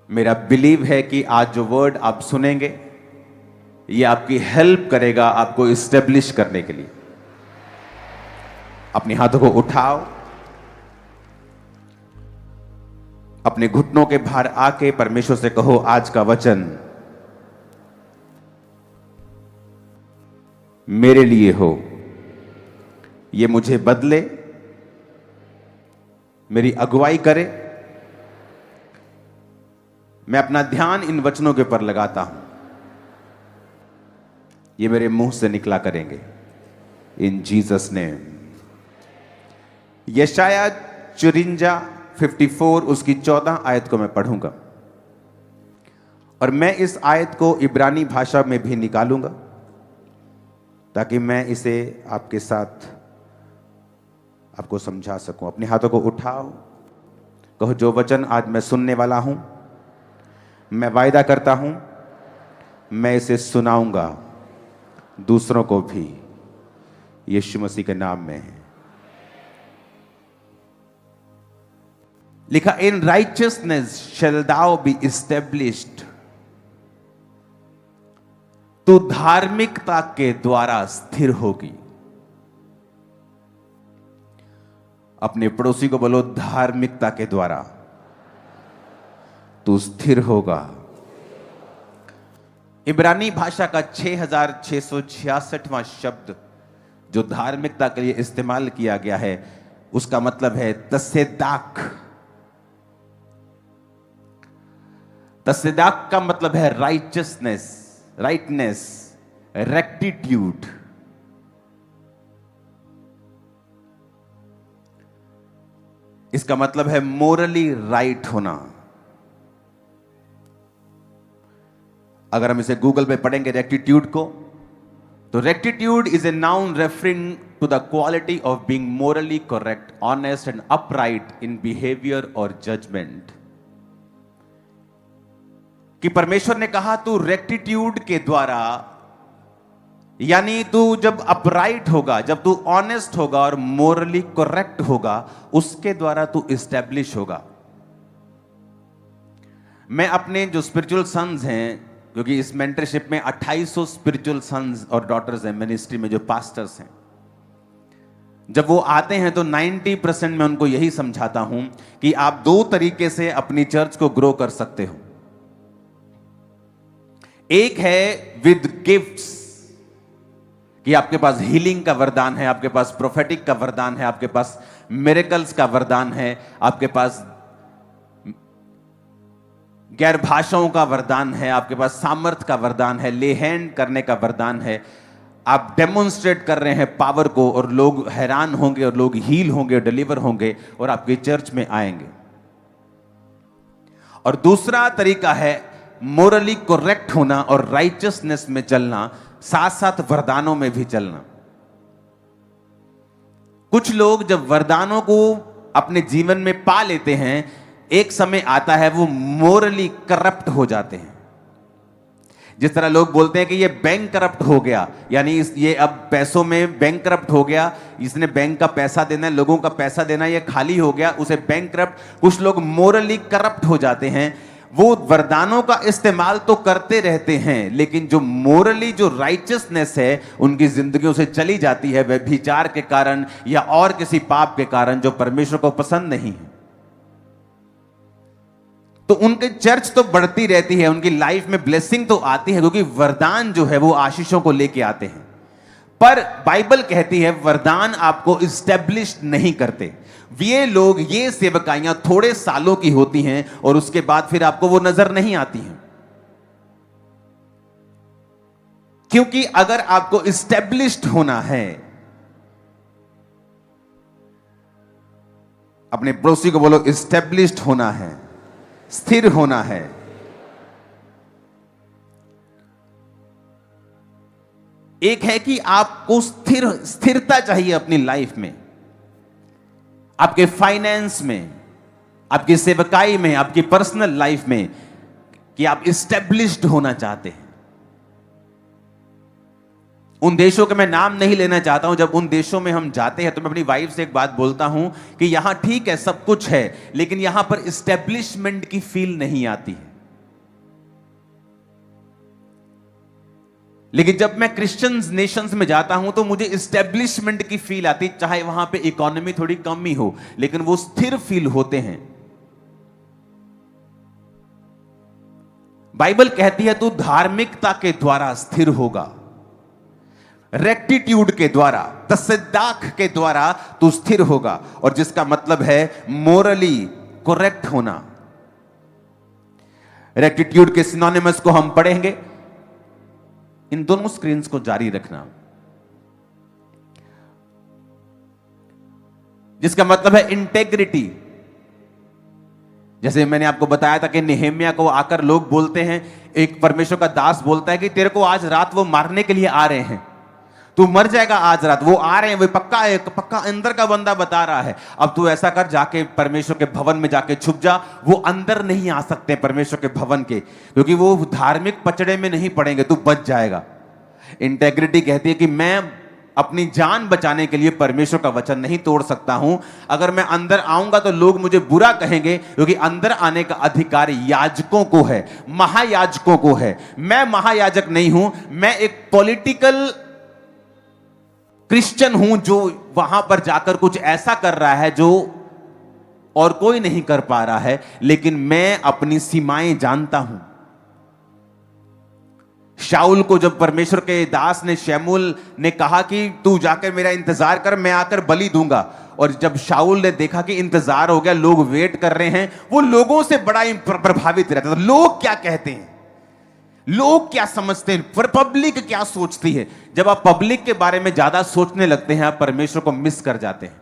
मेरा बिलीव है कि आज जो वर्ड आप सुनेंगे ये आपकी हेल्प करेगा आपको इस्टेब्लिश करने के लिए। अपने हाथों को उठाओ, अपने घुटनों के बाहर आके परमेश्वर से कहो, आज का वचन मेरे लिए हो, ये मुझे बदले, मेरी अगुवाई करे। मैं अपना ध्यान इन वचनों के ऊपर लगाता हूं, ये मेरे मुंह से निकला करेंगे इन जीसस नेम। यशाया 54 उसकी 14 आयत को मैं पढ़ूंगा और मैं इस आयत को इब्रानी भाषा में भी निकालूंगा ताकि मैं इसे आपके साथ आपको समझा सकूं। अपने हाथों को उठाओ, कहो, जो वचन आज मैं सुनने वाला हूं, मैं वायदा करता हूं मैं इसे सुनाऊंगा दूसरों को भी, यीशु मसीह के नाम में है। लिखा, in righteousness shall thou be established, तू धार्मिकता के द्वारा स्थिर होगी। अपने पड़ोसी को बोलो, धार्मिकता के द्वारा तू स्थिर होगा। इब्रानी भाषा का 6666वां शब्द जो धार्मिकता के लिए इस्तेमाल किया गया है उसका मतलब है तसेदाक। तसेदाक का मतलब है राइचियसनेस, राइटनेस, रेक्टिट्यूड। इसका मतलब है मोरली राइट होना। अगर हम इसे गूगल पे पढ़ेंगे रेक्टिट्यूड को, तो rectitude is a noun referring to the quality of being morally correct, honest and upright in behaviour और जजमेंट। कि परमेश्वर ने कहा तू रेक्टिट्यूड के द्वारा, यानी तू जब अपराइट होगा, जब तू ऑनेस्ट होगा और मोरली करेक्ट होगा, उसके द्वारा तू इस्टेब्लिश होगा। मैं अपने जो स्पिरिचुअल सन्स हैं, क्योंकि इस मेंटरशिप में 2800 स्पिरिचुअल सन्स और डॉटर्स हैं मिनिस्ट्री में, जो पास्टर्स हैं, जब वो आते हैं तो 90% मैं उनको यही समझाता हूं कि आप दो तरीके से अपनी चर्च को ग्रो कर सकते हो। एक है विद गिफ्ट्स, कि आपके पास हीलिंग का वरदान है, आपके पास प्रोफेटिक का वरदान है, आपके पास मिरेकल्स का वरदान है, आपके पास गैर भाषाओं का वरदान है, आपके पास सामर्थ का वरदान है, ले हैंड करने का वरदान है। आप डेमोन्स्ट्रेट कर रहे हैं पावर को और लोग हैरान होंगे और लोग हील होंगे, डिलीवर होंगे और आपकी चर्च में आएंगे। और दूसरा तरीका है मोरली करेक्ट होना और राइचियसनेस में चलना, साथ साथ वरदानों में भी चलना। कुछ लोग जब वरदानों को अपने जीवन में पा लेते हैं, एक समय आता है वो मोरली करप्ट हो जाते हैं। जिस तरह लोग बोलते हैं कि ये बैंक करप्ट हो गया, यानी ये अब पैसों में बैंक करप्ट हो गया, इसने बैंक का पैसा देना है, लोगों का पैसा देना, ये खाली हो गया, उसे बैंक करप्ट। कुछ लोग मोरली करप्ट हो जाते हैं। वो वरदानों का इस्तेमाल तो करते रहते हैं, लेकिन जो मोरली जो राइचियसनेस है उनकी जिंदगियों से चली जाती है, व्यभिचार के कारण या और किसी पाप के कारण जो परमेश्वर को पसंद नहीं है। तो उनके चर्च तो बढ़ती रहती है, उनकी लाइफ में ब्लेसिंग तो आती है, क्योंकि वरदान जो है वो आशीषों को लेके आते हैं। पर बाइबल कहती है वरदान आपको इस्टेब्लिश नहीं करते। ये लोग, ये सेवकाइयां थोड़े सालों की होती हैं और उसके बाद फिर आपको वो नजर नहीं आती हैं। क्योंकि अगर आपको इस्टेब्लिश्ड होना है, अपने पड़ोसी को बोलो, इस्टेब्लिश्ड होना है, स्थिर होना है। एक है कि आपको स्थिरता चाहिए अपनी लाइफ में, आपके फाइनेंस में, आपकी सेवकाई में, आपकी पर्सनल लाइफ में, कि आप इस्टेब्लिश्ड होना चाहते हैं। उन देशों के मैं नाम नहीं लेना चाहता हूं, जब उन देशों में हम जाते हैं तो मैं अपनी वाइफ से एक बात बोलता हूं कि यहां ठीक है सब कुछ है, लेकिन यहां पर इस्टेब्लिशमेंट की फील नहीं आती है। लेकिन जब मैं क्रिश्चियन नेशंस में जाता हूं तो मुझे इस्टेब्लिशमेंट की फील आती, चाहे वहां पे इकोनॉमी थोड़ी कम ही हो, लेकिन वो स्थिर फील होते हैं। बाइबल कहती है तू धार्मिकता के द्वारा स्थिर होगा, रेक्टिट्यूड के द्वारा, तसद्दाक के द्वारा तू स्थिर होगा, और जिसका मतलब है मोरली करेक्ट होना। रेक्टिट्यूड के सिनोनिमस को हम पढ़ेंगे। इन दोनों स्क्रीन्स को जारी रखना, जिसका मतलब है इंटेग्रिटी। जैसे मैंने आपको बताया था कि नेहेमिया को आकर लोग बोलते हैं, एक परमेश्वर का दास बोलता है कि तेरे को आज रात वो मारने के लिए आ रहे हैं, तू मर जाएगा आज रात, वो आ रहे हैं, वो पक्का अंदर का बंदा बता रहा है। अब तू ऐसा कर, जाके परमेश्वर के भवन में जाके छुप जा। वो अंदर नहीं आ सकते परमेश्वर के भवन के, क्योंकि वो धार्मिक पचड़े में नहीं पड़ेंगे, तू बच जाएगा। इंटेग्रिटी कहती है कि मैं अपनी जान बचाने के लिए परमेश्वर का वचन नहीं तोड़ सकता हूं। अगर मैं अंदर आऊंगा तो लोग मुझे बुरा कहेंगे, क्योंकि अंदर आने का अधिकार याजकों को है, महायाजकों को है। मैं महायाजक नहीं हूं, मैं एक पॉलिटिकल क्रिश्चियन हूं जो वहां पर जाकर कुछ ऐसा कर रहा है जो और कोई नहीं कर पा रहा है, लेकिन मैं अपनी सीमाएं जानता हूं। शाऊल को जब परमेश्वर के दास ने, शमूएल ने कहा कि तू जाकर मेरा इंतजार कर, मैं आकर बलि दूंगा, और जब शाऊल ने देखा कि इंतजार हो गया, लोग वेट कर रहे हैं, वो लोगों से बड़ा प्रभावित रहता था। लोग क्या कहते हैं, लोग क्या समझते हैं, पब्लिक क्या सोचती है। जब आप पब्लिक के बारे में ज्यादा सोचने लगते हैं, आप परमेश्वर को मिस कर जाते हैं।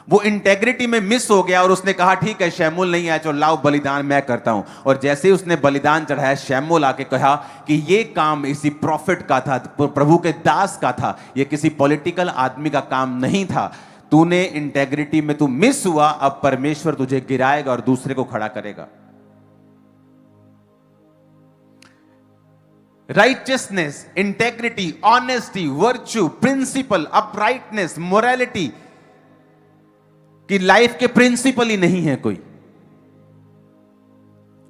वो इंटेग्रिटी में मिस हो गया और उसने कहा ठीक है, शमूएल नहीं आया, चलो लाओ बलिदान मैं करता हूं। और जैसे ही उसने बलिदान चढ़ाया, शमूएल आके कहा कि ये काम इसी प्रॉफिट का था, प्रभु के दास का था, ये किसी पॉलिटिकल आदमी का काम नहीं था। तूने इंटेग्रिटी में तू मिस हुआ, अब परमेश्वर तुझे गिराएगा और दूसरे को खड़ा करेगा। Righteousness, integrity, honesty, virtue, principle, uprightness, morality कि लाइफ के प्रिंसिपल ही नहीं है कोई।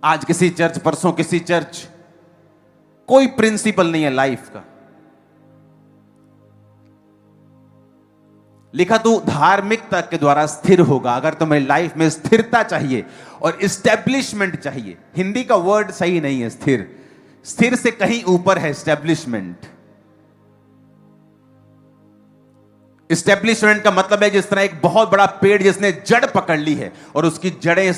आज किसी चर्च, परसों किसी चर्च, कोई प्रिंसिपल नहीं है लाइफ का। लिखा तू धार्मिकता के द्वारा स्थिर होगा। अगर तुम्हें लाइफ में स्थिरता चाहिए और इस्टेब्लिशमेंट चाहिए, हिंदी का वर्ड सही नहीं है स्थिर, स्थिर से कहीं ऊपर है एस्टेब्लिशमेंट। एस्टेब्लिशमेंट का मतलब है जिस तरह एक बहुत बड़ा पेड़ जिसने जड़ पकड़ ली है और उसकी जड़ें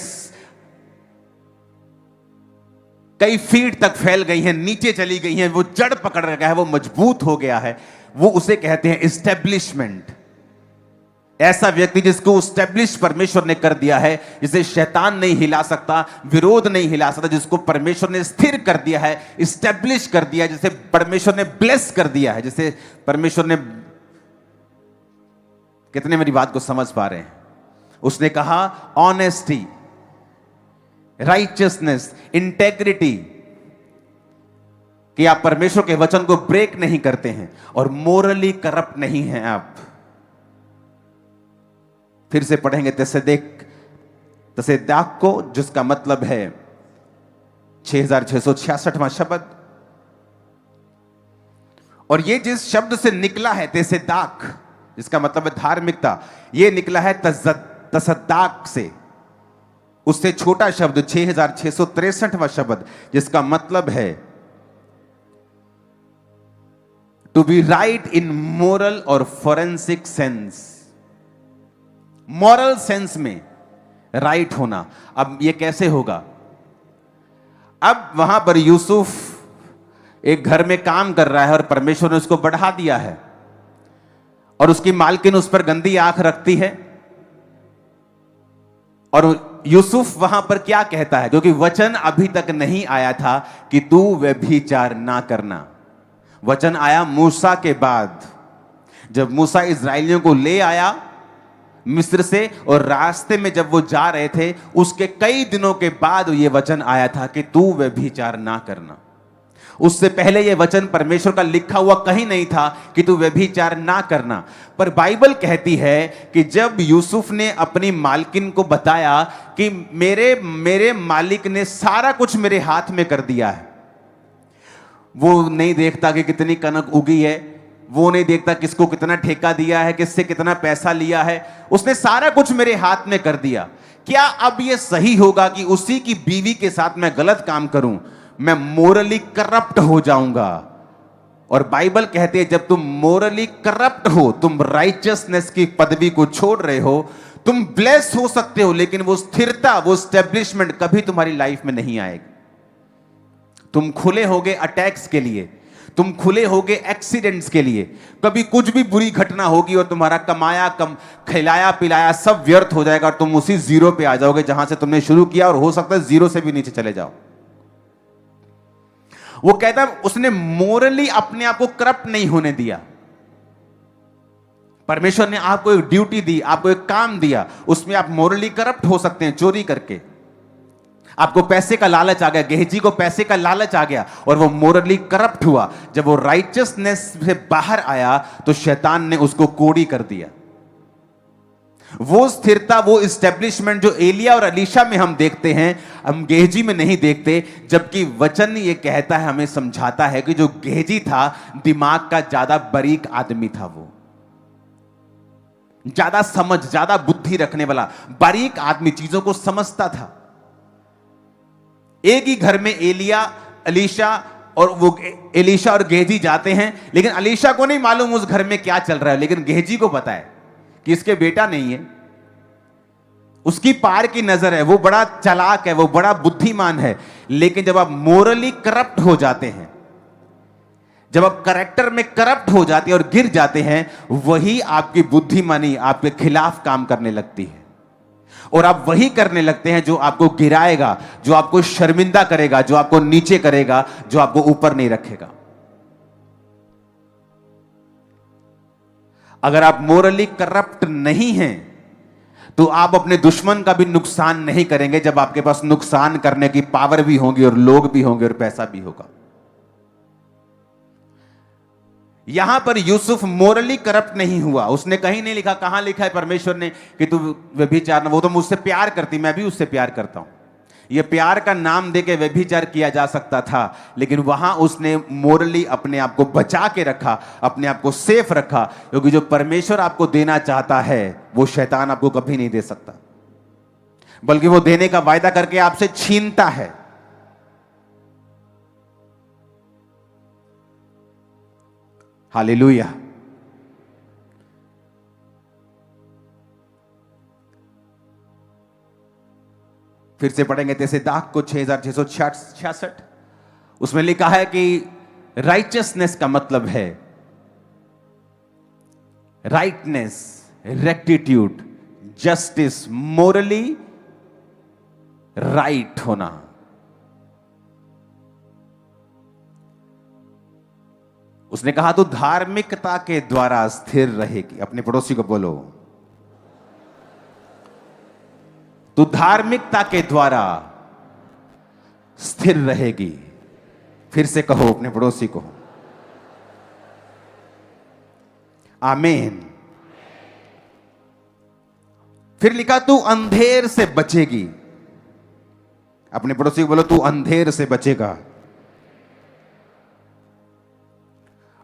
कई फीट तक फैल गई हैं, नीचे चली गई हैं, वो जड़ पकड़ रखा है, वो मजबूत हो गया है, वो उसे कहते हैं एस्टेब्लिशमेंट। ऐसा व्यक्ति जिसको एस्टेब्लिश परमेश्वर ने कर दिया है, जिसे शैतान नहीं हिला सकता, विरोध नहीं हिला सकता, जिसको परमेश्वर ने स्थिर कर दिया है, एस्टेब्लिश कर दिया, जिसे परमेश्वर ने ब्लेस कर दिया है, जिसे परमेश्वर ने, कितने मेरी बात को समझ पा रहे हैं? उसने कहा ऑनेस्टी, राइचियसनेस, इंटेग्रिटी, कि आप परमेश्वर के वचन को ब्रेक नहीं करते हैं और मोरली करप्ट नहीं हैं आप। फिर से पढ़ेंगे तसेदाक को, जिसका मतलब है 6666वां शब्द। और ये जिस शब्द से निकला है तसेदाक, जिसका मतलब है धार्मिकता, ये निकला है तसद्दाक से, उससे छोटा शब्द 6663वां शब्द, जिसका मतलब है to be right in moral और फोरेंसिक सेंस। मॉरल सेंस में राइट होना। अब यह कैसे होगा? अब वहां पर यूसुफ एक घर में काम कर रहा है और परमेश्वर ने उसको बढ़ा दिया है, और उसकी मालकिन उस पर गंदी आंख रखती है। और यूसुफ वहां पर क्या कहता है? क्योंकि वचन अभी तक नहीं आया था कि तू व्यभिचार ना करना। वचन आया मूसा के बाद, जब मूसा इस्राएलियों को ले आया मिस्र से, और रास्ते में जब वो जा रहे थे उसके कई दिनों के बाद ये वचन आया था कि तू व्यभिचार ना करना। उससे पहले ये वचन परमेश्वर का लिखा हुआ कहीं नहीं था कि तू व्यभिचार ना करना। पर बाइबल कहती है कि जब यूसुफ ने अपनी मालकिन को बताया कि मेरे मालिक ने सारा कुछ मेरे हाथ में कर दिया है, वो नहीं देखता कि कितनी कनक उगी है, वो नहीं देखता किसको कितना ठेका दिया है, किससे कितना पैसा लिया है। उसने सारा कुछ मेरे हाथ में कर दिया। क्या अब यह सही होगा कि उसी की बीवी के साथ मैं गलत काम करूं? मैं मोरली करप्ट हो जाऊंगा। और बाइबल कहते हैं जब तुम मोरली करप्ट हो, तुम राइचियसनेस की पदवी को छोड़ रहे हो, तुम ब्लेस हो सकते हो, लेकिन वो स्थिरता, वो स्टेब्लिशमेंट कभी तुम्हारी लाइफ में नहीं आएगी। तुम खुले होगे अटैक्स के लिए, तुम खुले होगे एक्सीडेंट्स के लिए। कभी कुछ भी बुरी घटना होगी और तुम्हारा कमाया खिलाया पिलाया सब व्यर्थ हो जाएगा और तुम उसी जीरो पे आ जाओगे जहां से तुमने शुरू किया, और हो सकता है जीरो से भी नीचे चले जाओ। वो कहता है उसने मोरली अपने आप को करप्ट नहीं होने दिया। परमेश्वर ने आपको एक ड्यूटी दी, आपको एक काम दिया, उसमें आप मोरली करप्ट हो सकते हैं चोरी करके। आपको पैसे का लालच आ गया, गेहजी को पैसे का लालच आ गया और वो मोरली करप्ट हुआ। जब वो राइचियसनेस से बाहर आया तो शैतान ने उसको कोड़ी कर दिया। वो स्थिरता, वो इस्टेब्लिशमेंट जो एलिया और अलीशा में हम देखते हैं, हम गेहजी में नहीं देखते। जबकि वचन ये कहता है, हमें समझाता है कि जो गेहजी था दिमाग का ज्यादा बारीक आदमी था, वो ज्यादा समझ, ज्यादा बुद्धि रखने वाला बारीक आदमी, चीजों को समझता था। एक ही घर में एलिया, अलीशा और वो एलीशा और गेहजी जाते हैं, लेकिन अलीशा को नहीं मालूम उस घर में क्या चल रहा है, लेकिन गेहजी को पता है कि इसके बेटा नहीं है। उसकी पार की नजर है, वो बड़ा चालाक है, वो बड़ा बुद्धिमान है। लेकिन जब आप मोरली करप्ट हो जाते हैं, जब आप कैरेक्टर में करप्ट हो जाते हैं और गिर जाते हैं, वही आपकी बुद्धिमानी आपके खिलाफ काम करने लगती है और आप वही करने लगते हैं जो आपको गिराएगा, जो आपको शर्मिंदा करेगा, जो आपको नीचे करेगा, जो आपको ऊपर नहीं रखेगा। अगर आप मोरली करप्ट नहीं हैं तो आप अपने दुश्मन का भी नुकसान नहीं करेंगे, जब आपके पास नुकसान करने की पावर भी होगी और लोग भी होंगे और पैसा भी होगा। यहां पर यूसुफ मोरली करप्ट नहीं हुआ। उसने कहीं नहीं लिखा, कहां लिखा है परमेश्वर ने कि तू व्यभिचार, वो तो मुझसे प्यार करती, मैं भी उससे प्यार करता हूं। यह प्यार का नाम देके व्यभिचार किया जा सकता था, लेकिन वहां उसने मोरली अपने आप को बचा के रखा, अपने आप को सेफ रखा, क्योंकि जो परमेश्वर आपको देना चाहता है वो शैतान आपको कभी नहीं दे सकता, बल्कि वो देने का वायदा करके आपसे छीनता है। हालेलुया। फिर से पढ़ेंगे जैसे दाख को 6666, उसमें लिखा है कि राइचियसनेस का मतलब है rightness, rectitude, justice, Morli right होना। उसने कहा तू धार्मिकता के द्वारा स्थिर रहेगी। अपने पड़ोसी को बोलो, तू धार्मिकता के द्वारा स्थिर रहेगी। फिर से कहो अपने पड़ोसी को, आमीन। फिर लिखा तू अंधेर से बचेगी। अपने पड़ोसी को बोलो, तू अंधेर से बचेगा।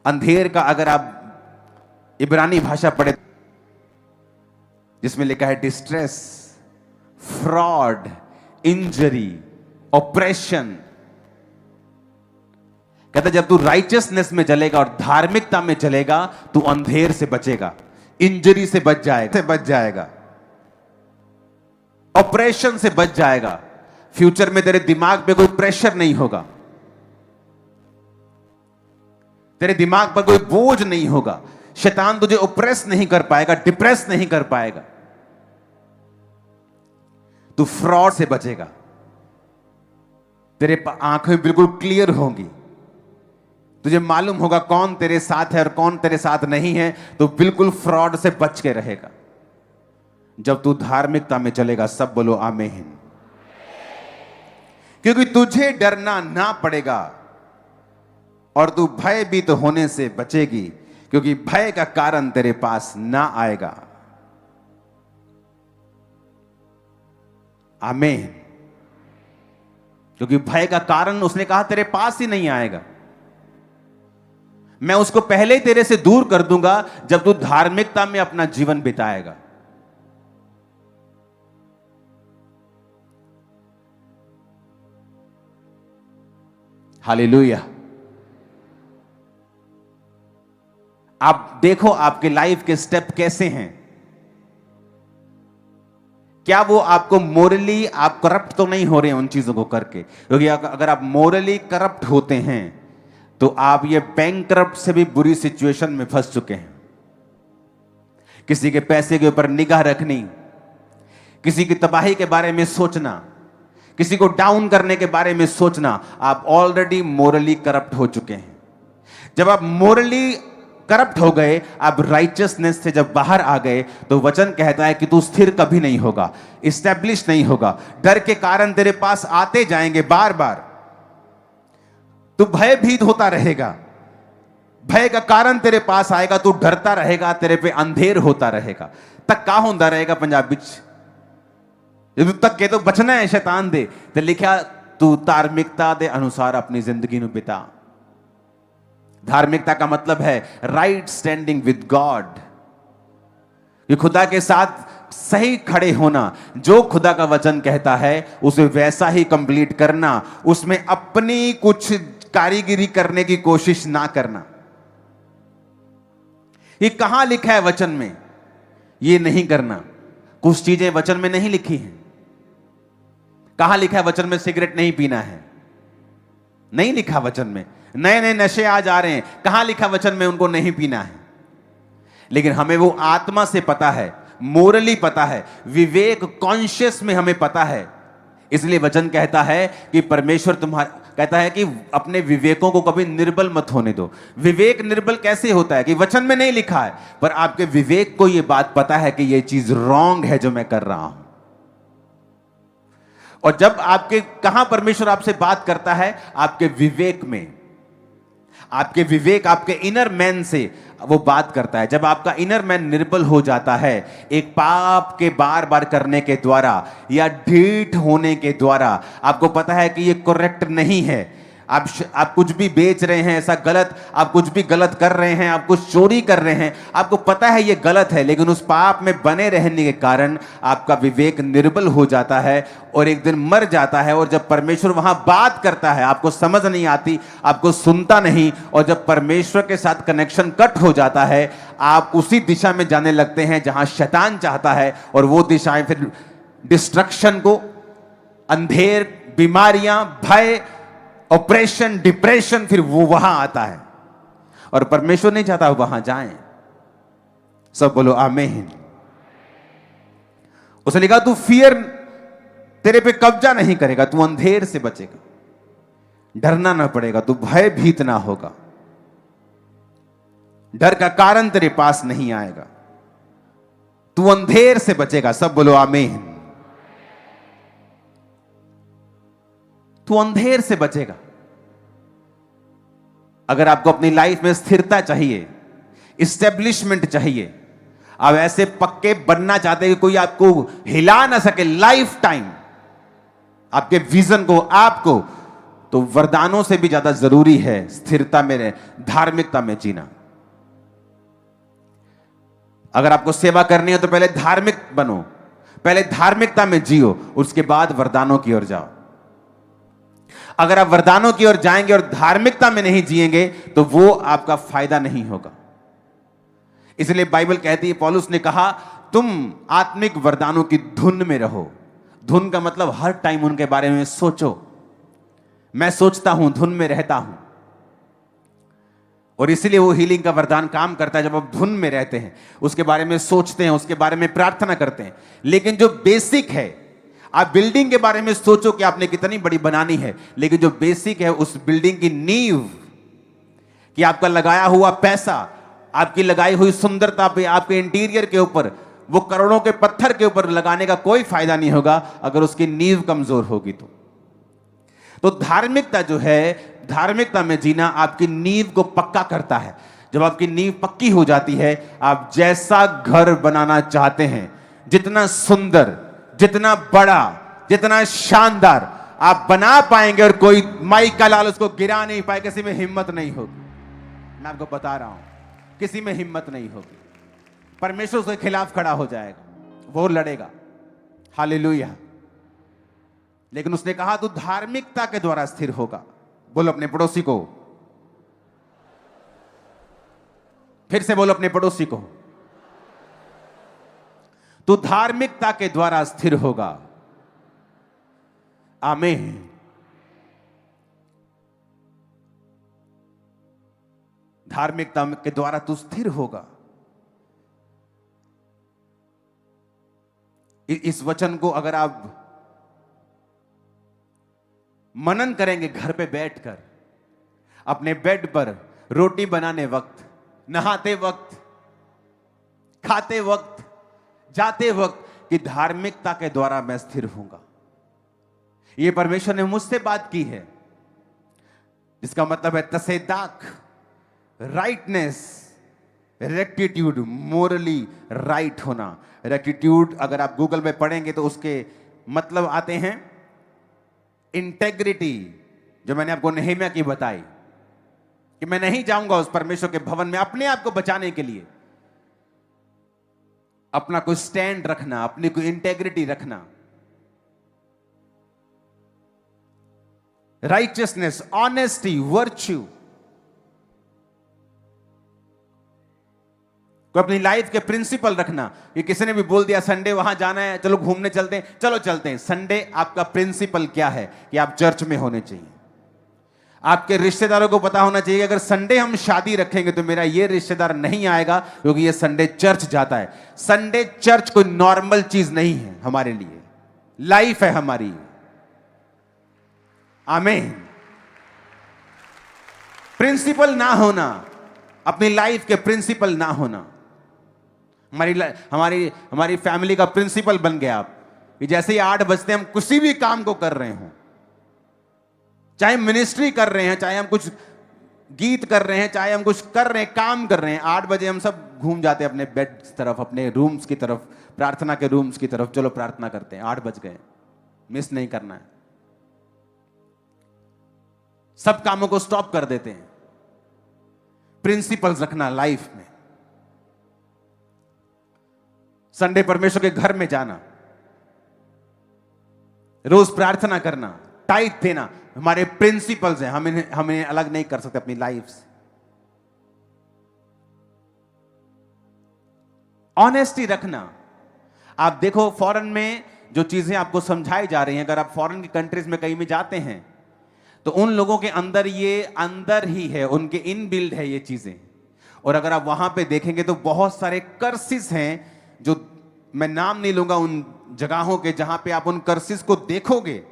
अंधेर का अगर आप इब्रानी भाषा पढ़े, जिसमें लिखा है डिस्ट्रेस, फ्रॉड, इंजरी, ऑपरेशन। कहता जब तू राइचियसनेस में चलेगा और धार्मिकता में चलेगा, तू अंधेर से बचेगा, इंजरी से बच जाएगा, ऑपरेशन से बच जाएगा। फ्यूचर में तेरे दिमाग पे कोई प्रेशर नहीं होगा, तेरे दिमाग पर कोई बोझ नहीं होगा, शैतान तुझे ऑप्रेस नहीं कर पाएगा, डिप्रेस नहीं कर पाएगा। तू फ्रॉड से बचेगा, तेरे आंखें बिल्कुल क्लियर होंगी, तुझे मालूम होगा कौन तेरे साथ है और कौन तेरे साथ नहीं है, तो बिल्कुल फ्रॉड से बच के रहेगा। जब तू धार्मिकता में चलेगा, सब बोलो आमीन। क्योंकि तुझे डरना ना पड़ेगा और तू भयभीत होने से बचेगी, क्योंकि भय का कारण तेरे पास ना आएगा। आमीन। क्योंकि भय का कारण उसने कहा तेरे पास ही नहीं आएगा। मैं उसको पहले ही तेरे से दूर कर दूंगा जब तू धार्मिकता में अपना जीवन बिताएगा। हालेलुया। आप देखो आपके लाइफ के स्टेप कैसे हैं। क्या वो आपको मोरली आप करप्ट तो नहीं हो रहे हैं उन चीजों को करके? क्योंकि अगर आप मोरली करप्ट होते हैं तो आप ये बैंकरप्ट से भी बुरी सिचुएशन में फंस चुके हैं। किसी के पैसे के ऊपर निगाह रखनी, किसी की तबाही के बारे में सोचना, किसी को डाउन करने के बारे में सोचना, आप ऑलरेडी मोरली करप्ट हो चुके हैं। जब आप मोरली करप्ट हो गए, आप राइचियसनेस से जब बाहर आ गए, तो वचन कहता है कि तू स्थिर कभी नहीं होगा, इस्टेब्लिश नहीं होगा। डर के कारण तेरे पास आते जाएंगे बार बार, तू भयभीत होता रहेगा, भय का कारण तेरे पास आएगा, तू डरता रहेगा, तेरे पे अंधेर होता रहेगा। तक का होता रहेगा पंजाबी च तक के तो बचना है शैतान दे ते लिखा तू धार्मिकता दे अनुसार अपनी जिंदगी ਨੂੰ बिता। धार्मिकता का मतलब है राइट स्टैंडिंग विद गॉड, ये खुदा के साथ सही खड़े होना। जो खुदा का वचन कहता है उसे वैसा ही कंप्लीट करना, उसमें अपनी कुछ कारीगिरी करने की कोशिश ना करना। ये कहां लिखा है वचन में? ये नहीं करना। कुछ चीजें वचन में नहीं लिखी हैं। कहां लिखा है वचन में सिगरेट नहीं पीना है? नहीं लिखा वचन में। नए नए नशे आ जा रहे हैं, कहां लिखा वचन में उनको नहीं पीना है? लेकिन हमें वो आत्मा से पता है, मोरली पता है, विवेक कॉन्शियस में हमें पता है। इसलिए वचन कहता है कि परमेश्वर तुम्हारा कहता है कि अपने विवेकों को कभी निर्बल मत होने दो। विवेक निर्बल कैसे होता है? कि वचन में नहीं लिखा है, पर आपके विवेक को यह बात पता है कि यह चीज रॉन्ग है जो मैं कर रहा हूं। और जब आपके कहां परमेश्वर आपसे बात करता है? आपके विवेक में। आपके विवेक, आपके इनर मैन से वो बात करता है। जब आपका इनर मैन निर्बल हो जाता है एक पाप के बार बार करने के द्वारा या ढीठ होने के द्वारा, आपको पता है कि ये करेक्ट नहीं है, आप कुछ भी बेच रहे हैं ऐसा गलत, आप कुछ भी गलत कर रहे हैं, आप कुछ चोरी कर रहे हैं, आपको पता है ये गलत है, लेकिन उस पाप में बने रहने के कारण आपका विवेक निर्बल हो जाता है और एक दिन मर जाता है। और जब परमेश्वर वहां बात करता है आपको समझ नहीं आती, आपको सुनता नहीं, और जब परमेश्वर के साथ कनेक्शन कट हो जाता है आप उसी दिशा में जाने लगते हैं जहां शैतान चाहता है। और वो दिशाएं फिर डिस्ट्रक्शन को, अंधेर, बीमारियां, भय, ऑपरेशन, डिप्रेशन, फिर वो वहां आता है। और परमेश्वर नहीं चाहता वहां जाएं। सब बोलो आमीन। उसने लिखा तू फियर तेरे पे कब्जा नहीं करेगा, तू अंधेर से बचेगा, डरना ना पड़ेगा, तू भयभीत ना होगा, डर का कारण तेरे पास नहीं आएगा, तू अंधेर से बचेगा। सब बोलो आमीन। तू अंधेर से बचेगा। अगर आपको अपनी लाइफ में स्थिरता चाहिए, इस्टेब्लिशमेंट चाहिए, आप ऐसे पक्के बनना चाहते हैं कि कोई आपको हिला ना सके लाइफ टाइम, आपके विजन को, आपको, तो वरदानों से भी ज्यादा जरूरी है स्थिरता में, धार्मिकता में जीना। अगर आपको सेवा करनी है तो पहले धार्मिक बनो, पहले धार्मिकता में जियो, उसके बाद वरदानों की ओर जाओ। अगर आप वरदानों की ओर जाएंगे और धार्मिकता में नहीं जिएंगे तो वो आपका फायदा नहीं होगा। इसलिए बाइबल कहती है, पौलुस ने कहा तुम आत्मिक वरदानों की धुन में रहो। धुन का मतलब हर टाइम उनके बारे में सोचो। मैं सोचता हूं, धुन में रहता हूं। और इसलिए वो हीलिंग का वरदान काम करता है जब आप धुन में रहते हैं, उसके बारे में सोचते हैं, उसके बारे में प्रार्थना करते हैं। लेकिन जो बेसिक है, आप बिल्डिंग के बारे में सोचो कि आपने कितनी बड़ी बनानी है, लेकिन जो बेसिक है उस बिल्डिंग की नींव, कि आपका लगाया हुआ पैसा, आपकी लगाई हुई सुंदरता पे, आपके इंटीरियर के ऊपर, वो करोड़ों के पत्थर के ऊपर लगाने का कोई फायदा नहीं होगा अगर उसकी नींव कमजोर होगी तो धार्मिकता जो है, धार्मिकता में जीना आपकी नींव को पक्का करता है। जब आपकी नींव पक्की हो जाती है, आप जैसा घर बनाना चाहते हैं, जितना सुंदर, जितना बड़ा, जितना शानदार आप बना पाएंगे और कोई माई का लाल उसको गिरा नहीं पाए, किसी में हिम्मत नहीं होगी। मैं आपको बता रहा हूं, किसी में हिम्मत नहीं होगी। परमेश्वर उसके खिलाफ खड़ा हो जाएगा, वो लड़ेगा। हालेलुया। लेकिन उसने कहा तू धार्मिकता के द्वारा स्थिर होगा। बोलो अपने पड़ोसी को, फिर से बोलो अपने पड़ोसी को, तू धार्मिकता के द्वारा स्थिर होगा। आमीन। धार्मिकता के द्वारा तू स्थिर होगा। इस वचन को अगर आप मनन करेंगे घर पे बैठकर, अपने बेड पर, रोटी बनाने वक्त, नहाते वक्त, खाते वक्त, जाते वक्त, कि धार्मिकता के द्वारा मैं स्थिर होऊंगा। यह परमेश्वर ने मुझसे बात की है, जिसका मतलब है तसेदाक, राइटनेस, रेक्टिट्यूड, मोरली राइट होना। रेक्टिट्यूड अगर आप गूगल में पढ़ेंगे तो उसके मतलब आते हैं इंटेग्रिटी, जो मैंने आपको नेहमिया की बताई कि मैं नहीं जाऊंगा उस परमेश्वर के भवन में अपने आप को बचाने के लिए। अपना कोई स्टैंड रखना, अपनी कोई इंटेग्रिटी रखना। राइचियसनेस, ऑनेस्टी, वर्च्यू को अपनी लाइफ के प्रिंसिपल रखना। कि किसी ने भी बोल दिया संडे वहां जाना है, चलो घूमने चलते हैं, चलो चलते हैं। संडे आपका प्रिंसिपल क्या है कि आप चर्च में होने चाहिए। आपके रिश्तेदारों को पता होना चाहिए अगर संडे हम शादी रखेंगे तो मेरा ये रिश्तेदार नहीं आएगा क्योंकि ये संडे चर्च जाता है। संडे चर्च कोई नॉर्मल चीज नहीं है हमारे लिए, लाइफ है हमारी। आमीन। प्रिंसिपल ना होना, अपनी लाइफ के प्रिंसिपल ना होना। हमारी फैमिली का प्रिंसिपल बन गया आप कि जैसे ही 8 बजते हम किसी भी काम को कर रहे हो, चाहे मिनिस्ट्री कर रहे हैं, चाहे हम कुछ गीत कर रहे हैं, चाहे हम कुछ कर रहे हैं, काम कर रहे हैं, 8 बजे हम सब घूम जाते हैं अपने बेड की तरफ, अपने रूम्स की तरफ, प्रार्थना के रूम्स की तरफ। चलो प्रार्थना करते हैं, 8 बज गए, मिस नहीं करना है। सब कामों को स्टॉप कर देते हैं। प्रिंसिपल्स रखना लाइफ में। संडे परमेश्वर के घर में जाना, रोज प्रार्थना करना, टाइट देना, हमारे प्रिंसिपल्स हैं। हमें अलग नहीं कर सकते अपनी लाइफ से। ऑनेस्टी रखना। आप देखो फॉरेन में जो चीजें आपको समझाई जा रही हैं, अगर आप फॉरेन की कंट्रीज में कहीं में जाते हैं तो उन लोगों के अंदर ये अंदर ही है, उनके इनबिल्ड है ये चीजें। और अगर आप वहां पे देखेंगे तो बहुत सारे कर्सिस हैं, जो मैं नाम नहीं लूंगा उन जगहों के जहां पे आप उन कर्सिस को देखोगे,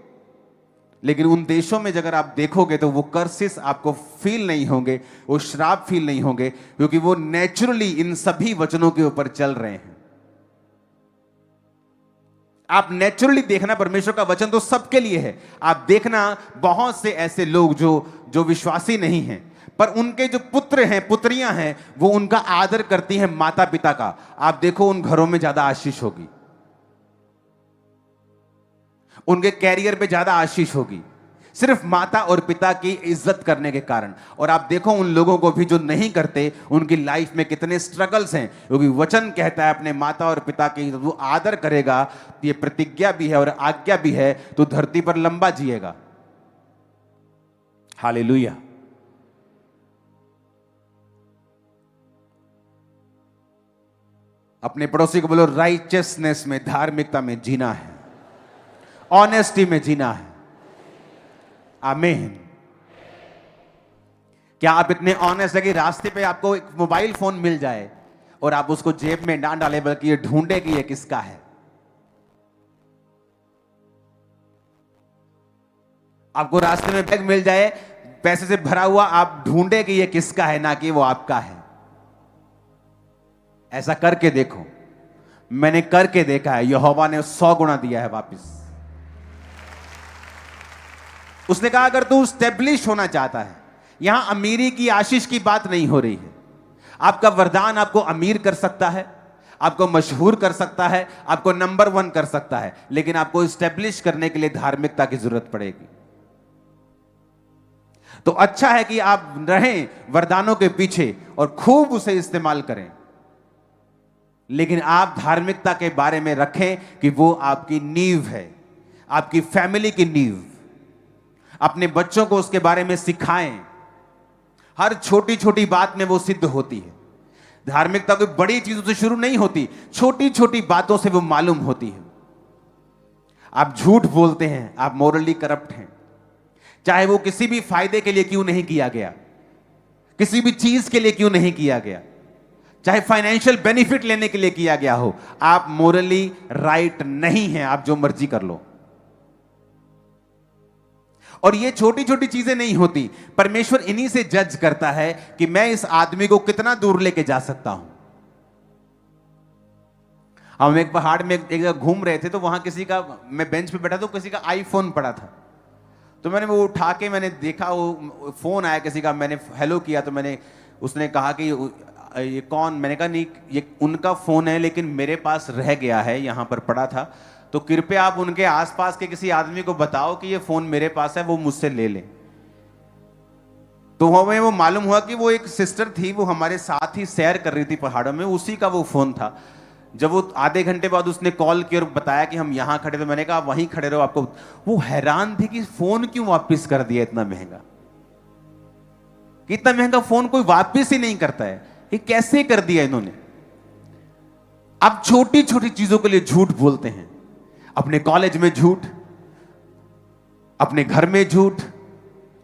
लेकिन उन देशों में अगर आप देखोगे तो वो कर्सिस आपको फील नहीं होंगे, वो श्राप फील नहीं होंगे, क्योंकि वो नेचुरली इन सभी वचनों के ऊपर चल रहे हैं। आप नेचुरली देखना, परमेश्वर का वचन तो सबके लिए है। आप देखना बहुत से ऐसे लोग जो विश्वासी नहीं हैं, पर उनके जो पुत्र हैं, पुत्रियां हैं, वो उनका आदर करती हैं माता पिता का। आप देखो उन घरों में ज्यादा आशीष होगी, उनके कैरियर पे ज्यादा आशीष होगी, सिर्फ माता और पिता की इज्जत करने के कारण। और आप देखो उन लोगों को भी जो नहीं करते, उनकी लाइफ में कितने स्ट्रगल्स हैं, क्योंकि वचन कहता है अपने माता और पिता की वो आदर करेगा, ये प्रतिज्ञा भी है और आज्ञा भी है, तो धरती पर लंबा जिएगा। हालेलुया। अपने पड़ोसी को बोलो राइचियसनेस में, धार्मिकता में जीना है, ऑनेस्टी में जीना है। आमीन। क्या आप इतने ऑनेस्ट है कि रास्ते पे आपको एक मोबाइल फोन मिल जाए और आप उसको जेब में ना डाले, बल्कि ये ढूंढे कि ये किसका है? आपको रास्ते में बैग मिल जाए पैसे से भरा हुआ, आप ढूंढे कि ये किसका है, ना कि वो आपका है। ऐसा करके देखो, मैंने करके देखा है। यहोवा ने 100 गुना दिया है वापस। उसने कहा अगर तू स्टेब्लिश होना चाहता है, यहां अमीरी की आशीष की बात नहीं हो रही है। आपका वरदान आपको अमीर कर सकता है, आपको मशहूर कर सकता है, आपको नंबर 1 कर सकता है, लेकिन आपको स्टेब्लिश करने के लिए धार्मिकता की जरूरत पड़ेगी। तो अच्छा है कि आप रहें वरदानों के पीछे और खूब उसे इस्तेमाल करें, लेकिन आप धार्मिकता के बारे में रखें कि वो आपकी नींव है, आपकी फैमिली की नींव। अपने बच्चों को उसके बारे में सिखाएं। हर छोटी छोटी बात में वो सिद्ध होती है। धार्मिकता कोई बड़ी चीजों से शुरू नहीं होती, छोटी छोटी बातों से वो मालूम होती है। आप झूठ बोलते हैं, आप मोरली करप्ट हैं, चाहे वो किसी भी फायदे के लिए क्यों नहीं किया गया, किसी भी चीज के लिए क्यों नहीं किया गया, चाहे फाइनेंशियल बेनिफिट लेने के लिए किया गया हो, आप मोरली राइट नहीं हैं। आप जो मर्जी कर लो। और ये छोटी छोटी चीजें नहीं होती, परमेश्वर इन्हीं से जज करता है कि मैं इस आदमी को कितना दूर लेके जा सकता हूं। हम एक पहाड़ में एक जगह घूम रहे थे, तो वहां किसी का, मैं बेंच पे बैठा तो किसी का आईफोन पड़ा था, तो मैंने वो उठा के मैंने देखा, वो फोन आया किसी का, मैंने हेलो किया, तो मैंने, उसने कहा कि ये कौन, मैंने कहा नहीं ये उनका फोन है, लेकिन मेरे पास रह गया है, यहां पर पड़ा था, तो कृपया आप उनके आसपास के किसी आदमी को बताओ कि ये फोन मेरे पास है, वो मुझसे ले ले। तो हमें वो मालूम हुआ कि वो एक सिस्टर थी, वो हमारे साथ ही सैर कर रही थी पहाड़ों में, उसी का वो फोन था। जब वो आधे घंटे बाद उसने कॉल किया और बताया कि हम यहां खड़े, तो मैंने कहा वहीं खड़े रहो आपको। वो हैरान थी कि फोन क्यों वापस कर दिया इतना महंगा, कि इतना महंगा फोन कोई वापस ही नहीं करता है, ये कैसे कर दिया इन्होंने। अब छोटी छोटी चीजों के लिए झूठ बोलते हैं, अपने कॉलेज में झूठ, अपने घर में झूठ,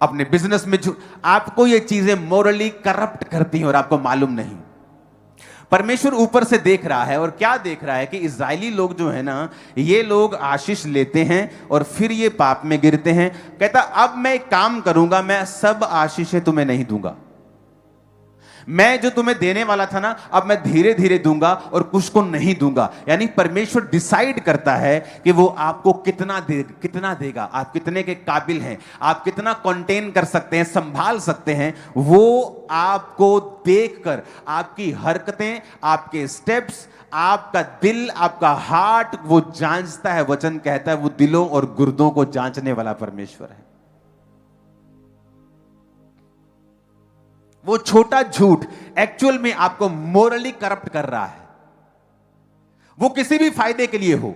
अपने बिजनेस में झूठ। आपको ये चीजें मोरली करप्ट करती हैं और आपको मालूम नहीं। परमेश्वर ऊपर से देख रहा है, और क्या देख रहा है कि इजरायली लोग जो है ना, ये लोग आशीष लेते हैं और फिर ये पाप में गिरते हैं। कहता अब मैं एक काम करूंगा, मैं सब आशीषें तुम्हें नहीं दूंगा, मैं जो तुम्हें देने वाला था ना, अब मैं धीरे धीरे दूंगा और कुछ को नहीं दूंगा। यानी परमेश्वर डिसाइड करता है कि वो आपको कितना देगा, आप कितने के काबिल हैं, आप कितना कंटेन कर सकते हैं, संभाल सकते हैं। वो आपको देखकर आपकी हरकतें, आपके स्टेप्स, आपका दिल, आपका हार्ट वो जांचता है। वचन कहता है वो दिलों और गुर्दों को जांचने वाला परमेश्वर है। वो छोटा झूठ एक्चुअल में आपको मोरली करप्ट कर रहा है। वो किसी भी फायदे के लिए हो,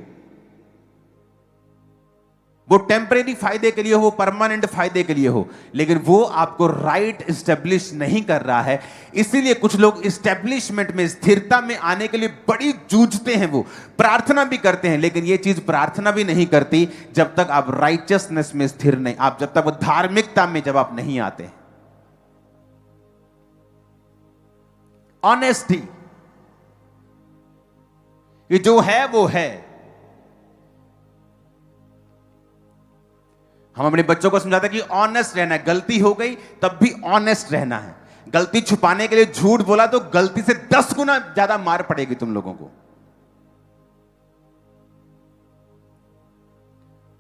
वो टेम्परेरी फायदे के लिए हो, परमानेंट फायदे के लिए हो, लेकिन वो आपको राइट एस्टेब्लिश नहीं कर रहा है। इसीलिए कुछ लोग एस्टेब्लिशमेंट में, स्थिरता में आने के लिए बड़ी जूझते हैं, वो प्रार्थना भी करते हैं, लेकिन ये चीज प्रार्थना भी नहीं करती जब तक आप राइचियसनेस में स्थिर नहीं, आप जब तक वो धार्मिकता में जब आप नहीं आते। ऑनेस्टी, ये जो है वो है। हम अपने बच्चों को समझाते हैं कि ऑनेस्ट रहना है, गलती हो गई तब भी ऑनेस्ट रहना है। गलती छुपाने के लिए झूठ बोला तो गलती से 10 गुना ज्यादा मार पड़ेगी तुम लोगों को।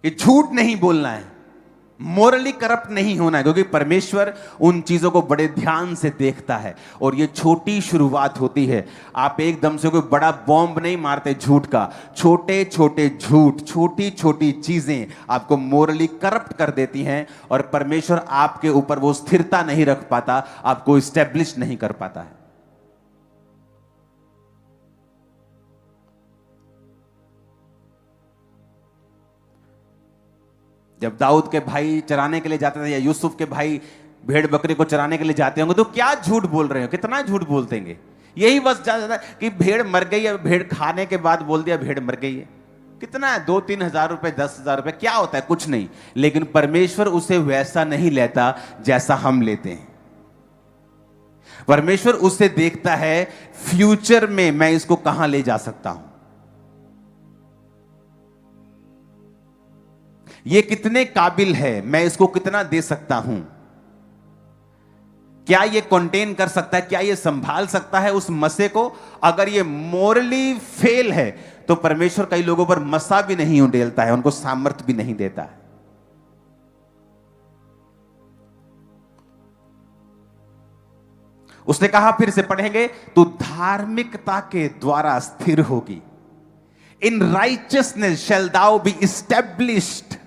ये झूठ नहीं बोलना है, मोरली करप्ट नहीं होना है, क्योंकि परमेश्वर उन चीजों को बड़े ध्यान से देखता है। और ये छोटी शुरुआत होती है। आप एकदम से कोई बड़ा बॉम्ब नहीं मारते झूठ का, छोटे छोटे झूठ, छोटी छोटी चीजें आपको मोरली करप्ट कर देती हैं, और परमेश्वर आपके ऊपर वो स्थिरता नहीं रख पाता, आपको स्टैब्लिश नहीं कर पाता है। जब दाऊद के भाई चराने के लिए जाते थे, या यूसुफ के भाई भेड़ बकरी को चराने के लिए जाते होंगे, तो क्या झूठ बोल रहे हो, कितना झूठ बोलते हैं। यही बस ज्यादा कि भेड़ मर गई है, भेड़ खाने के बाद बोल दिया भेड़ मर गई है। कितना है, 2-3 हजार रुपए, 10,000 रुपए, क्या होता है, कुछ नहीं। लेकिन परमेश्वर उसे वैसा नहीं लेता जैसा हम लेते हैं। परमेश्वर उसे देखता है फ्यूचर में मैं इसको कहां ले जा सकता हूं, ये कितने काबिल है, मैं इसको कितना दे सकता हूं, क्या ये कंटेन कर सकता है, क्या ये संभाल सकता है उस मसे को। अगर ये मोरली फेल है तो परमेश्वर कई लोगों पर मसा भी नहीं उंडेलता है, उनको सामर्थ्य भी नहीं देता है। उसने कहा, फिर से पढ़ेंगे, तो धार्मिकता के द्वारा स्थिर होगी। In righteousness shall thou be established.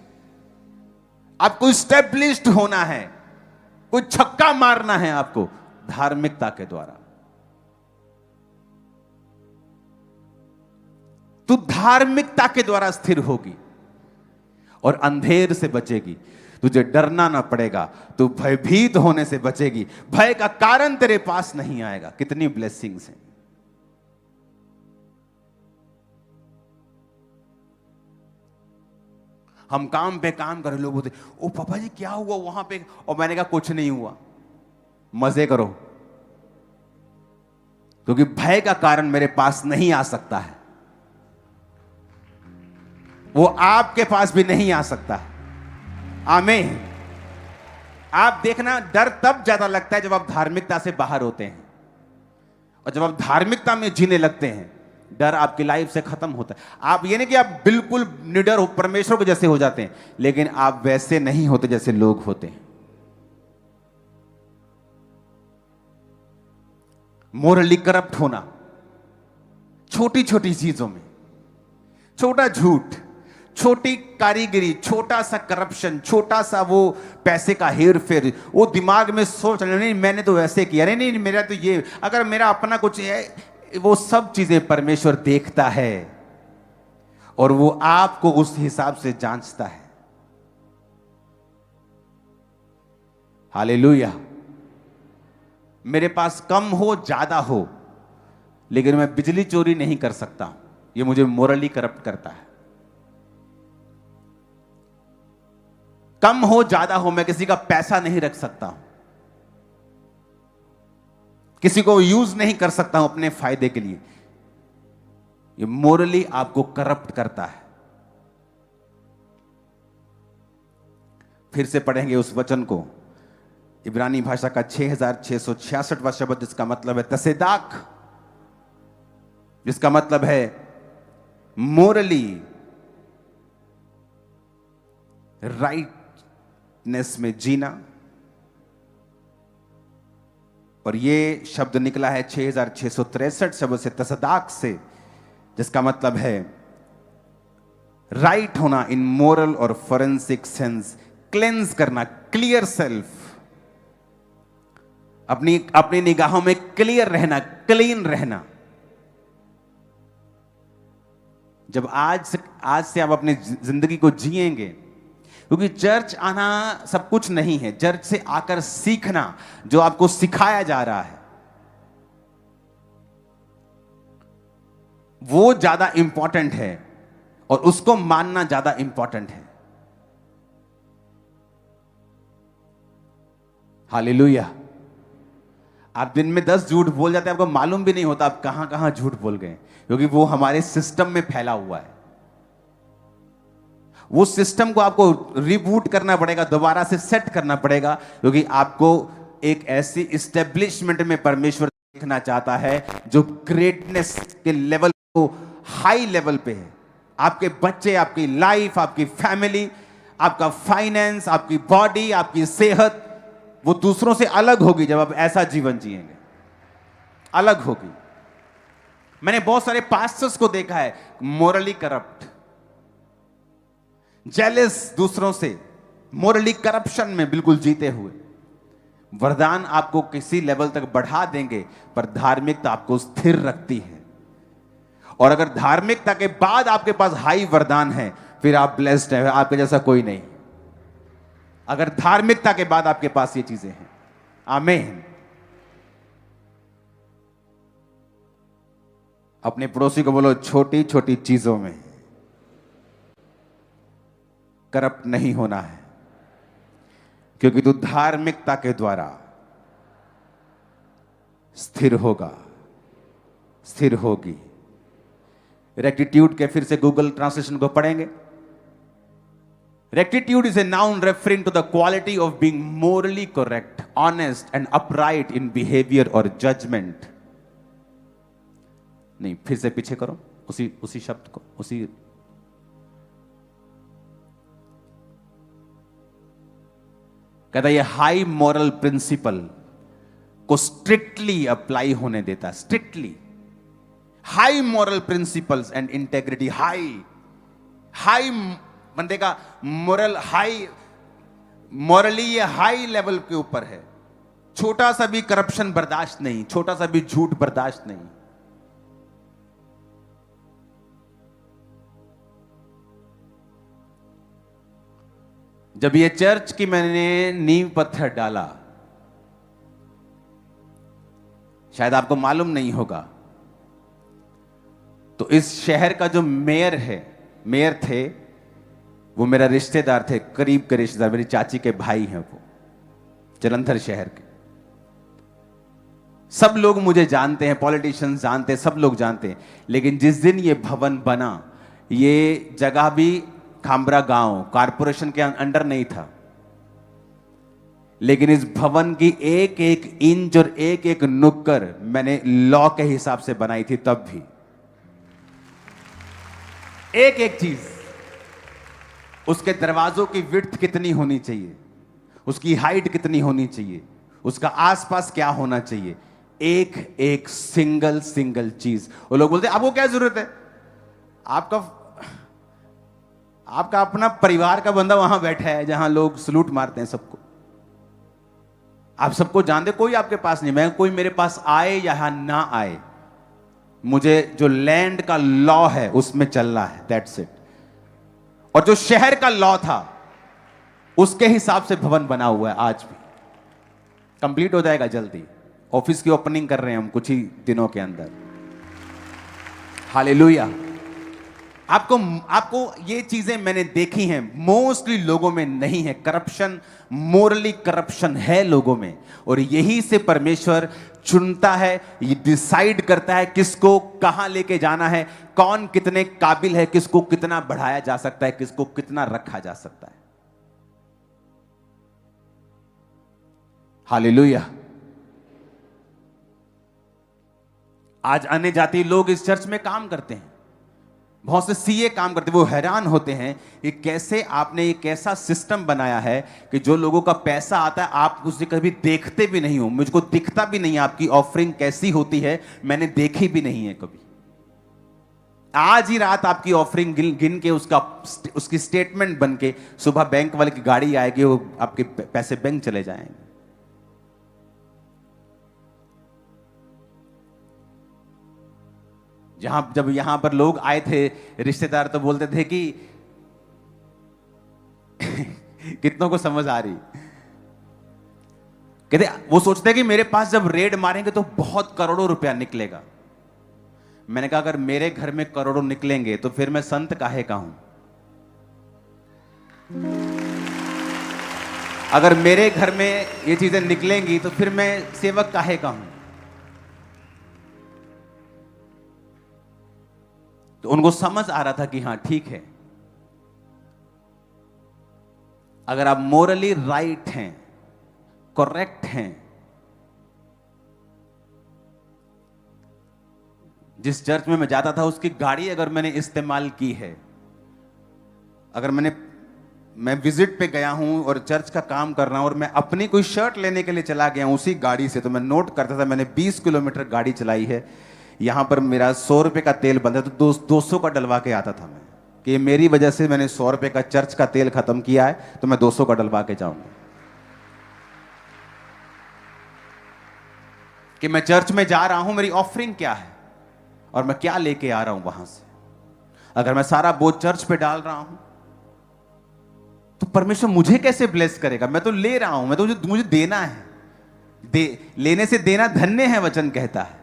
आपको एस्टैब्लिश्ड होना है। कोई छक्का मारना है आपको धार्मिकता के द्वारा। तू धार्मिकता के द्वारा स्थिर होगी और अंधेर से बचेगी। तुझे डरना ना पड़ेगा, तू भयभीत होने से बचेगी। भय का कारण तेरे पास नहीं आएगा। कितनी ब्लेसिंग्स हैं। हम काम पे काम कर रहे, लोग बोलते ओ पापा जी क्या हुआ वहां पे, और मैंने कहा कुछ नहीं हुआ, मजे करो, क्योंकि भय का कारण मेरे पास नहीं आ सकता है, वो आपके पास भी नहीं आ सकता। आमीन। आप देखना, डर तब ज्यादा लगता है जब आप धार्मिकता से बाहर होते हैं, और जब आप धार्मिकता में जीने लगते हैं डर आपकी लाइफ से खत्म होता है। आप ये नहीं कि आप बिल्कुल निडर हो, परमेश्वर के जैसे हो जाते हैं, लेकिन आप वैसे नहीं होते जैसे लोग होते हैं। मोरली करप्ट होना, छोटी छोटी चीजों में, छोटा झूठ, छोटी कारीगरी, छोटा सा करप्शन, छोटा सा वो पैसे का हेर फेर, वो दिमाग में सोच नहीं मैंने तो वैसे किया, नहीं मेरा तो ये, अगर मेरा अपना कुछ है, वो सब चीजें परमेश्वर देखता है और वो आपको उस हिसाब से जांचता है। हालेलुया। मेरे पास कम हो ज्यादा हो, लेकिन मैं बिजली चोरी नहीं कर सकता हूं, ये मुझे मोरली करप्ट करता है। कम हो ज्यादा हो, मैं किसी का पैसा नहीं रख सकता हूं, किसी को यूज नहीं कर सकता हूं अपने फायदे के लिए। ये मोरली आपको करप्ट करता है। फिर से पढ़ेंगे उस वचन को, इब्रानी भाषा का 6666वां शब्द, जिसका मतलब है तसेदाक, जिसका मतलब है मोरली राइटनेस में जीना। और ये शब्द निकला है 6663 शब्द से, तसदाक से, जिसका मतलब है राइट होना इन मोरल और फोरेंसिक सेंस, क्लेंस करना, क्लियर सेल्फ, अपनी निगाहों में क्लियर रहना, क्लीन रहना। जब आज से आप अपनी जिंदगी को जिएंगे, क्योंकि चर्च आना सब कुछ नहीं है, चर्च से आकर सीखना, जो आपको सिखाया जा रहा है वो ज्यादा इंपॉर्टेंट है, और उसको मानना ज्यादा इंपॉर्टेंट है। हालेलुया। आप दिन में 10 झूठ बोल जाते हैं, आपको मालूम भी नहीं होता आप कहां कहां झूठ बोल गए, क्योंकि वो हमारे सिस्टम में फैला हुआ है। वो सिस्टम को आपको रिबूट करना पड़ेगा, दोबारा से सेट करना पड़ेगा, क्योंकि आपको एक ऐसी इस्टेब्लिशमेंट में परमेश्वर देखना चाहता है जो ग्रेटनेस के लेवल को हाई लेवल पे है। आपके बच्चे, आपकी लाइफ, आपकी फैमिली, आपका फाइनेंस, आपकी बॉडी, आपकी सेहत, वो दूसरों से अलग होगी जब आप ऐसा जीवन जिएंगे, अलग होगी। मैंने बहुत सारे पास्टर्स को देखा है मोरली करप्ट, जेलस दूसरों से, मोरली करप्शन में बिल्कुल जीते हुए। वरदान आपको किसी लेवल तक बढ़ा देंगे, पर धार्मिकता आपको स्थिर रखती है। और अगर धार्मिकता के बाद आपके पास हाई वरदान है, फिर आप ब्लेस्ड हैं, आपके जैसा कोई नहीं। अगर धार्मिकता के बाद आपके पास ये चीजें हैं। आमीन। अपने पड़ोसी को बोलो, छोटी छोटी चीजों में करप्ट नहीं होना है, क्योंकि तू धार्मिकता के द्वारा स्थिर होगा, स्थिर होगी। रेक्टिट्यूड के फिर से गूगल ट्रांसलेशन को पढ़ेंगे। Rectitude is a noun referring to the quality of being morally correct, honest and upright in behaviour और जजमेंट। नहीं, फिर से पीछे करो उसी शब्द को, उसी कहता ये हाई मॉरल प्रिंसिपल को स्ट्रिक्टली अप्लाई होने देता, strictly high moral principles and integrity. High बंदे का मोरल हाई मॉरली ये हाई लेवल के ऊपर है। छोटा सा भी करप्शन बर्दाश्त नहीं, छोटा सा भी झूठ बर्दाश्त नहीं। जब ये चर्च की मैंने नींव पत्थर डाला, शायद आपको मालूम नहीं होगा, तो इस शहर का जो मेयर थे, वो मेरा रिश्तेदार थे, करीब के रिश्तेदार, मेरी चाची के भाई हैं वो, जलंधर शहर के। सब लोग मुझे जानते हैं, पॉलिटिशियंस जानते हैं, सब लोग जानते हैं। लेकिन जिस दिन ये भवन बना, ये जगह भी खामरा गांव कारपोरेशन के अंडर नहीं था, लेकिन इस भवन की एक एक इंच और एक एक नुक्कड़ मैंने लॉ के हिसाब से बनाई थी। तब भी एक एक चीज, उसके दरवाजों की विड्थ कितनी होनी चाहिए, उसकी हाइट कितनी होनी चाहिए, उसका आसपास क्या होना चाहिए, एक एक सिंगल चीज। वो लोग बोलते हैं आपको क्या जरूरत है, आपका अपना परिवार का बंदा वहां बैठा है जहां लोग सलूट मारते हैं सबको, आप सबको जानते, कोई आपके पास नहीं। मैं कोई मेरे पास आए या ना आए, मुझे जो लैंड का लॉ है उसमें चलना है, दैट्स इट। और जो शहर का लॉ था उसके हिसाब से भवन बना हुआ है, आज भी कंप्लीट हो जाएगा जल्दी। ऑफिस की ओपनिंग कर रहे हैं हम कुछ ही दिनों के अंदर। हालेलुया। आपको ये चीजें मैंने देखी हैं, मोस्टली लोगों में नहीं है करप्शन, मोरली करप्शन है लोगों में। और यही से परमेश्वर चुनता है, ये डिसाइड करता है किसको कहां लेके जाना है, कौन कितने काबिल है, किसको कितना बढ़ाया जा सकता है, किसको कितना रखा जा सकता है। हालेलुया। आज अन्य जाति लोग इस चर्च में काम करते हैं, बहुत से सीए काम करते हैं, वो हैरान होते हैं कि कैसे आपने एक ऐसा सिस्टम बनाया है कि जो लोगों का पैसा आता है आप उसे कभी देखते भी नहीं हो। मुझको दिखता भी नहीं, आपकी ऑफरिंग कैसी होती है मैंने देखी भी नहीं है कभी। आज ही रात आपकी ऑफरिंग गिन के उसकी स्टेटमेंट बन के सुबह बैंक वाले की गाड़ी आएगी, वो आपके पैसे बैंक चले जाएंगे। जब यहां पर लोग आए थे रिश्तेदार, तो बोलते थे कि कितनों को समझ आ रही, कहते वो सोचते कि मेरे पास जब रेड मारेंगे तो बहुत करोड़ों रुपया निकलेगा। मैंने कहा अगर मेरे घर में करोड़ों निकलेंगे तो फिर मैं संत काहे का हूं। अगर मेरे घर में ये चीजें निकलेंगी तो फिर मैं सेवक काहे का हूं। तो उनको समझ आ रहा था कि हां ठीक है, अगर आप मोरली राइट हैं, करेक्ट हैं, जिस चर्च में मैं जाता था उसकी गाड़ी अगर मैंने इस्तेमाल की है, अगर मैं विजिट पे गया हूं और चर्च का काम कर रहा हूं और मैं अपनी कोई शर्ट लेने के लिए चला गया हूं उसी गाड़ी से, तो मैं नोट करता था मैंने 20 किलोमीटर गाड़ी चलाई है, यहां पर मेरा 100 रुपए का तेल बनता है तो 200 का डलवा के आता था मैं, कि मेरी वजह से मैंने 100 रुपए का चर्च का तेल खत्म किया है तो मैं 200 का डलवा के जाऊंगा। कि मैं चर्च में जा रहा हूं, मेरी ऑफरिंग क्या है और मैं क्या लेके आ रहा हूं वहां से। अगर मैं सारा बोझ चर्च पे डाल रहा हूं तो परमेश्वर मुझे कैसे ब्लेस करेगा। मैं तो ले रहा हूं, मैं तो मुझे देना है, लेने से देना धन्य है वचन कहता है।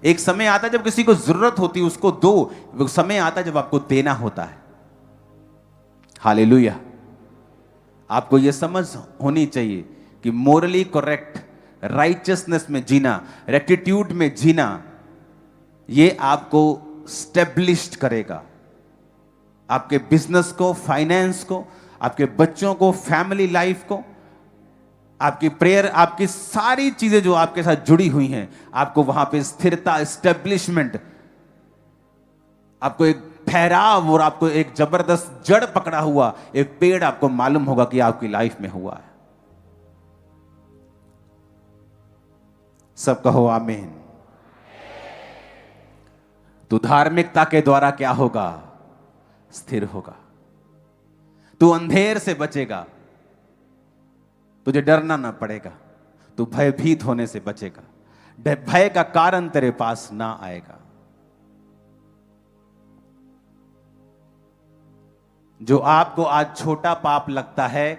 एक समय आता है जब किसी को जरूरत होती है उसको दो, वो समय आता है जब आपको देना होता है। हालेलुया। आपको यह समझ होनी चाहिए कि मोरली करेक्ट, राइचियसनेस में जीना, रेक्टिट्यूड में जीना, यह आपको स्टेब्लिश्ड करेगा, आपके बिजनेस को, फाइनेंस को, आपके बच्चों को, फैमिली लाइफ को, आपकी प्रेयर, आपकी सारी चीजें जो आपके साथ जुड़ी हुई हैं, आपको वहां पे स्थिरता, स्टेब्लिशमेंट, आपको एक ठहराव और आपको एक जबरदस्त जड़ पकड़ा हुआ एक पेड़ आपको मालूम होगा कि आपकी लाइफ में हुआ है। सब कहो आमीन। तू धार्मिकता के द्वारा क्या होगा? स्थिर होगा। तू अंधेर से बचेगा, तुझे डरना ना पड़ेगा, तू भयभीत होने से बचेगा, भय का कारण तेरे पास ना आएगा। जो आपको आज छोटा पाप लगता है,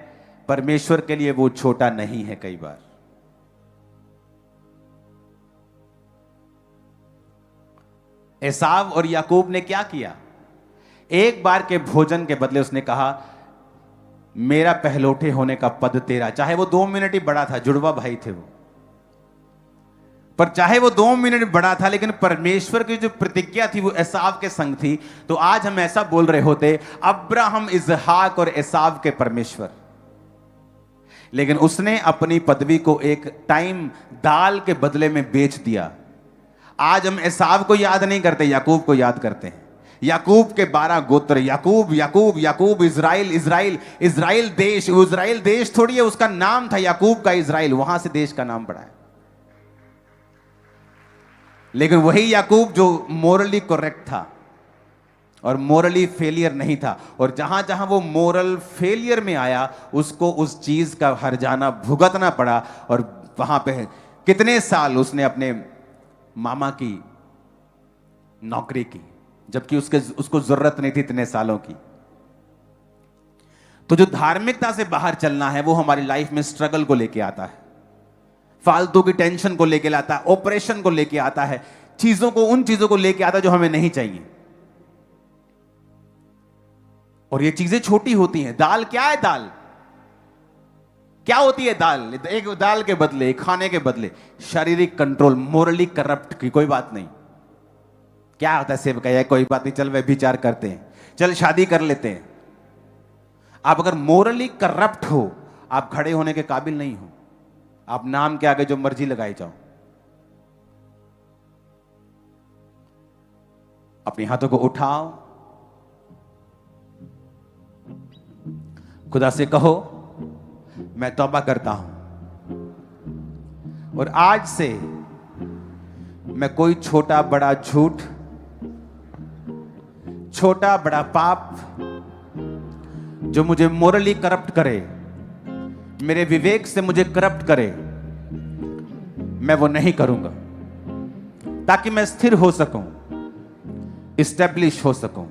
परमेश्वर के लिए वो छोटा नहीं है। कई बार एसाव और याकूब ने क्या किया? एक बार के भोजन के बदले उसने कहा, मेरा पहलौठे होने का पद तेरा। चाहे वो 2 मिनट ही बड़ा था, जुड़वा भाई थे वो, पर चाहे वो 2 मिनट बड़ा था, लेकिन परमेश्वर की जो प्रतिज्ञा थी वो एसाव के संग थी। तो आज हम ऐसा बोल रहे होते, अब्राहम, इसहाक और एसाव के परमेश्वर, लेकिन उसने अपनी पदवी को एक टाइम दाल के बदले में बेच दिया। आज हम एसाव को याद नहीं करते, याकूब को याद करते हैं। याकूब के 12 गोत्र, याकूब याकूब याकूब, इजराइल इजराइल, इजराइल देश। इजराइल देश थोड़ी है, उसका नाम था याकूब का इजराइल, वहां से देश का नाम पड़ा है। लेकिन वही याकूब जो मोरली करेक्ट था और मोरली फेलियर नहीं था, और जहां जहां वो मोरल फेलियर में आया, उसको उस चीज का हर्जाना भुगतना पड़ा। और वहां पे कितने साल उसने अपने मामा की नौकरी की, जबकि उसको जरूरत नहीं थी इतने सालों की। तो जो धार्मिकता से बाहर चलना है, वो हमारी लाइफ में स्ट्रगल को लेके आता है, फालतू की टेंशन को लेके आता है, ऑपरेशन को लेके आता है, चीजों को, उन चीजों को लेके आता है जो हमें नहीं चाहिए। और ये चीजें छोटी होती हैं। दाल क्या है? दाल क्या होती है? दाल, एक दाल के बदले, खाने के बदले शारीरिक कंट्रोल, मोरली करप्ट की कोई बात नहीं। क्या होता है? सेवक है, कोई बात नहीं, चल वे विचार करते हैं, चल शादी कर लेते हैं। आप अगर मोरली करप्ट हो, आप खड़े होने के काबिल नहीं हो। आप नाम के आगे जो मर्जी लगाई जाओ। अपने हाथों को उठाओ, खुदा से कहो, मैं तौबा करता हूं और आज से मैं कोई छोटा बड़ा झूठ, छोटा बड़ा पाप जो मुझे मोरली करप्ट करे, मेरे विवेक से मुझे करप्ट करे, मैं वो नहीं करूंगा, ताकि मैं स्थिर हो सकूं, इस्टेब्लिश हो सकूं।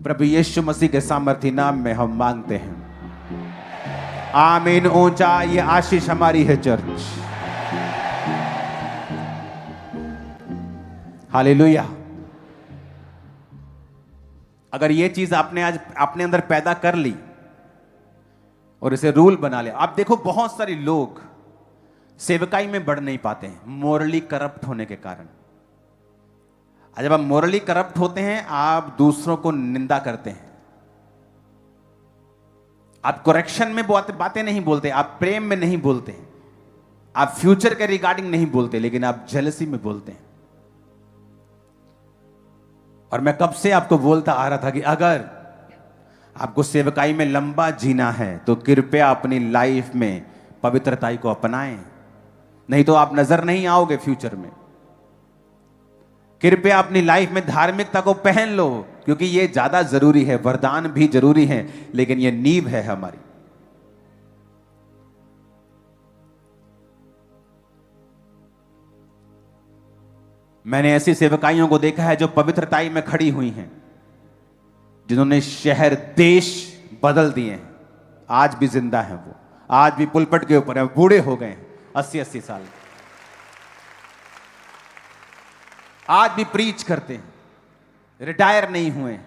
प्रभु यीशु मसीह के सामर्थी नाम में हम मांगते हैं, आमीन। ऊंचा ये आशीष हमारी है चर्च। हालेलुया। अगर ये चीज आपने आज अपने अंदर पैदा कर ली और इसे रूल बना लिया, आप देखो बहुत सारे लोग सेवकाई में बढ़ नहीं पाते हैं, मोरली करप्ट होने के कारण। जब आप मोरली करप्ट होते हैं, आप दूसरों को निंदा करते हैं, आप करेक्शन में बातें नहीं बोलते, आप प्रेम में नहीं बोलते, आप फ्यूचर के रिगार्डिंग नहीं बोलते, लेकिन आप जेलसी में बोलते हैं। और मैं कब से आपको बोलता आ रहा था कि अगर आपको सेवकाई में लंबा जीना है तो कृपया अपनी लाइफ में पवित्रताई को अपनाएं, नहीं तो आप नजर नहीं आओगे फ्यूचर में। कृपया अपनी लाइफ में धार्मिकता को पहन लो, क्योंकि ये ज्यादा जरूरी है। वरदान भी जरूरी है, लेकिन ये नींव है हमारी। मैंने ऐसी सेवकाइयों को देखा है जो पवित्रताई में खड़ी हुई हैं, जिन्होंने शहर देश बदल दिए हैं, आज भी जिंदा हैं वो, आज भी पुलपट के ऊपर है, बूढ़े हो गए 80-80 साल, आज भी प्रीच करते हैं, रिटायर नहीं हुए।